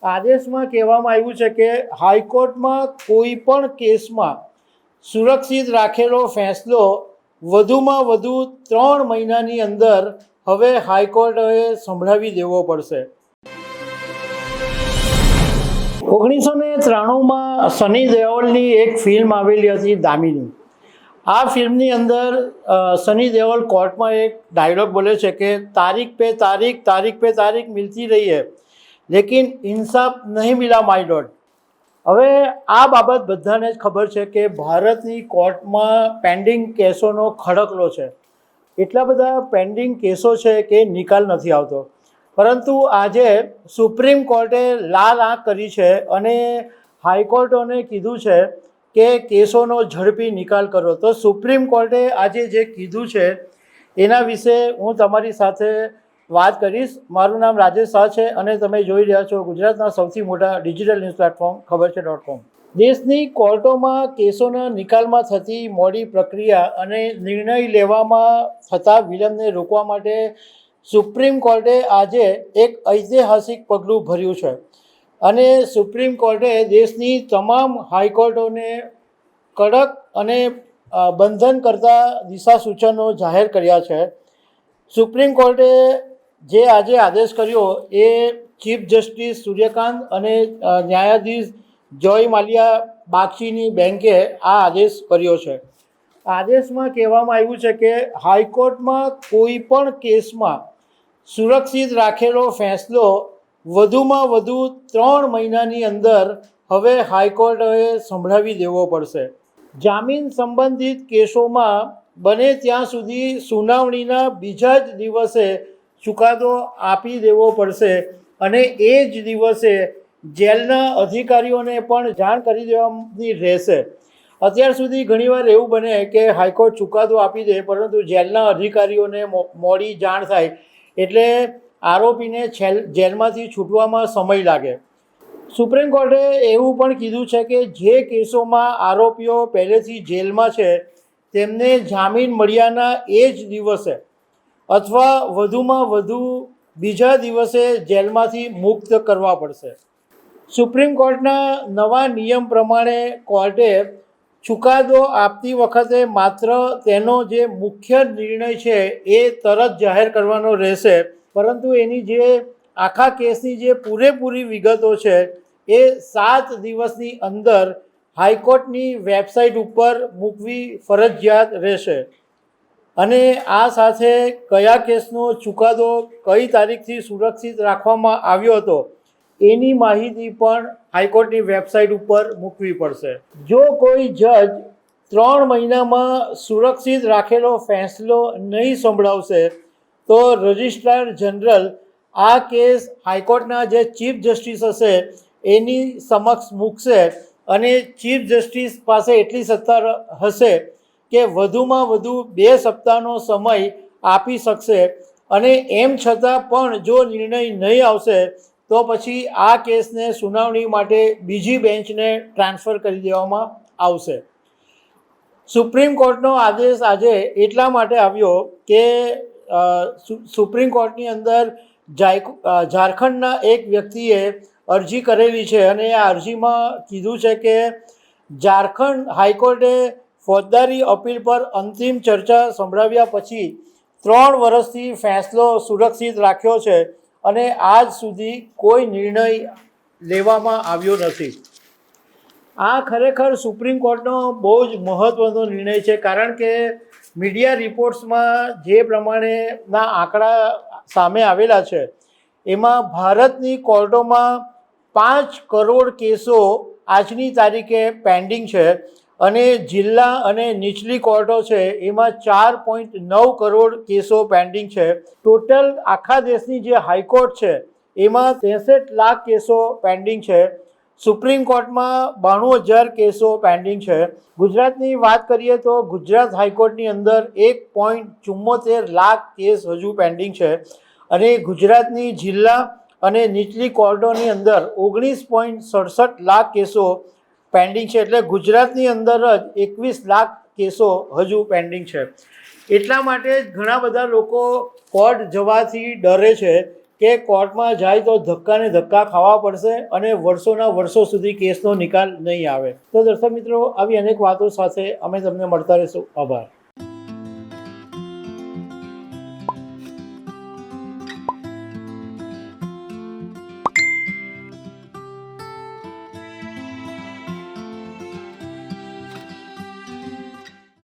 આદેશમાં કહેવામાં આવ્યું છે કે હાઈકોર્ટમાં કોઈ પણ કેસમાં સુરક્ષિત રાખેલો ફેંસલો વધુમાં વધુ 3 મહિનાની અંદર હવે હાઈકોર્ટે સંભળાવી દેવો પડશે। 1993માં સની દેઓલની એક ફિલ્મ આવેલી હતી દામિની। આ ફિલ્મની અંદર સની દેઓલ કોર્ટમાં એક ડાયલોગ બોલે છે કે તારીખ पे तारीख मिलती रही है लेकिन इंसाफ नहीं मिला माय लॉर्ड। હવે આ બાબત બધાને જ ખબર છે કે ભારતની કોર્ટમાં પેન્ડિંગ કેસોનો ખડકલો છે। એટલા બધા પેન્ડિંગ કેસો છે કે નિકાલ નથી આવતો, પરંતુ આજે સુપ્રીમ કોર્ટે લાલ આંખ કરી છે અને હાઈકોર્ટોને કીધું છે કે કેસોનો ઝડપી નિકાલ કરો। તો સુપ્રીમ કોર્ટે આજે જે કીધું છે એના વિશે હું તમારી સાથે વાત કરીશ। મારું નામ રાજેશ શાહ છે અને તમે જોઈ રહ્યા છો ગુજરાતના સૌથી મોટા ડિજિટલ ન્યૂઝ પ્લેટફોર્મ ખબરછે.com। દેશની કોર્ટોમાં કેસોના નિકાલમાં થતી મોડી પ્રક્રિયા અને નિર્ણય લેવામાં થતા વિલંબને રોકવા માટે સુપ્રીમ કોર્ટે આજે એક ઐતિહાસિક પગલું ભર્યું છે અને સુપ્રીમ કોર્ટે દેશની તમામ હાઈકોર્ટોને કડક અને બંધન કરતા દિશા સૂચનો જાહેર કર્યા છે। સુપ્રીમ કોર્ટે જે આજે આદેશ કર્યો એ ચીફ જસ્ટિસ સૂર્યકાંત અને ન્યાયાધીશ જોય માલ્યા બાગચીની બેન્કે આ આદેશ કર્યો છે। આદેશમાં કહેવામાં આવ્યું છે કે હાઈકોર્ટમાં કોઈ પણ કેસમાં સુરક્ષિત રાખેલો ફેંસલો વધુમાં વધુ 3 મહિનાની અંદર હવે હાઈકોર્ટે સંભળાવી દેવો પડશે। જામીન સંબંધિત કેસોમાં બને ત્યાં સુધી સુનાવણીના બીજા જ દિવસે ચુકાદો આપી દેવો પડશે અને એ જ દિવસે જેલના અધિકારીઓને પણ જાણ કરી દેવાની રહેશે। અત્યાર સુધી ઘણીવાર એવું બને કે હાઈકોર્ટ ચુકાદો આપી દે પરંતુ જેલના અધિકારીઓને મોડી જાણ થાય એટલે આરોપીને જેલમાંથી છૂટવામાં સમય લાગે। સુપ્રીમ કોર્ટે એવું પણ કીધું છે કે જે કેસોમાં આરોપીઓ પહેલેથી જેલમાં છે તેમને જામીન મળ્યાના એ જ દિવસે અથવા વધુમાં વધુ બીજા દિવસે જેલમાંથી મુક્ત કરવા પડશે। સુપ્રીમ કોર્ટના નવા નિયમ પ્રમાણે કોર્ટે ચુકાદો આપતી વખતે માત્ર તેનો જે મુખ્ય નિર્ણય છે એ તરત જાહેર કરવાનો રહેશે, પરંતુ એની જે આખા કેસની જે પૂરેપૂરી વિગતો છે એ 7 દિવસની અંદર હાઈકોર્ટની વેબસાઇટ ઉપર મૂકવી ફરજિયાત રહેશે અને આ સાથે કયા કેસનો ચુકાદો કઈ તારીખથી સુરક્ષિત રાખવામાં આવ્યો હતો એની માહિતી પણ હાઈકોર્ટની વેબસાઇટ ઉપર મૂકવી પડશે। જો કોઈ જજ 3 મહિનામાં સુરક્ષિત રાખેલો ફેંસલો નહીં સંભળાવશે તો રજિસ્ટ્રાર જનરલ આ કેસ હાઈકોર્ટના જે ચીફ જસ્ટિસ હશે એની સમક્ષ મૂકશે અને ચીફ જસ્ટિસ પાસે એટલી સત્તા હશે કે વધુમાં વધુ 2 સપ્તાહનો સમય આપી શકશે અને એમ છતાં પણ જો નિર્ણય નહીં આવશે તો પછી આ કેસને સુનાવણી માટે બીજી બેન્ચને ટ્રાન્સફર કરી દેવામાં આવશે। સુપ્રીમ કોર્ટનો આદેશ આજે એટલા માટે આવ્યો કે સુપ્રીમ કોર્ટની અંદર ઝારખંડના એક વ્યક્તિએ અરજી કરેલી છે અને આ અરજીમાં કીધું છે કે ઝારખંડ હાઈકોર્ટે ફોજદારી અપીલ પર અંતિમ ચર્ચા સંભળાવ્યા પછી 3 વર્ષથી ફેંસલો સુરક્ષિત રાખ્યો છે અને આજ સુધી કોઈ નિર્ણય લેવામાં આવ્યો નથી। આ ખરેખર સુપ્રીમ કોર્ટનો બહુ જ મહત્ત્વનો નિર્ણય છે, કારણ કે મીડિયા રિપોર્ટ્સમાં જે પ્રમાણેના આંકડા સામે આવેલા છે એમાં ભારતની કોર્ટોમાં 5 કરોડ કેસો આજની તારીખે પેન્ડિંગ છે અને જિલ્લા અને નીચલી કોર્ટો છે એમાં 4.9 કરોડ કેસો પેન્ડિંગ છે। ટોટલ આખા દેશની જે હાઈકોર્ટ છે એમાં 63 લાખ કેસો પેન્ડિંગ છે। સુપ્રીમ કોર્ટમાં 92,000 કેસો પેન્ડિંગ છે। ગુજરાતની વાત કરીએ તો ગુજરાત હાઈકોર્ટની અંદર 1.74 લાખ કેસ હજુ પેન્ડિંગ છે અને ગુજરાતની જિલ્લા અને નીચલી કોર્ટોની અંદર 19.67 લાખ કેસો પેન્ડિંગ છે। એટલે ગુજરાતની અંદર જ 21 લાખ કેસો હજુ પેન્ડિંગ છે। એટલા માટે જ ઘણા બધા લોકો કોર્ટ જવાથી ડરે છે કે કોર્ટમાં જાય તો ધક્કાને ધક્કા ખાવા પડશે અને વર્ષોના વર્ષો સુધી કેસનો નિકાલ નહીં આવે. તો દર્શક મિત્રો, આવી અનેક વાતો સાથે અમે તમને મળતા રહીશું. આભાર.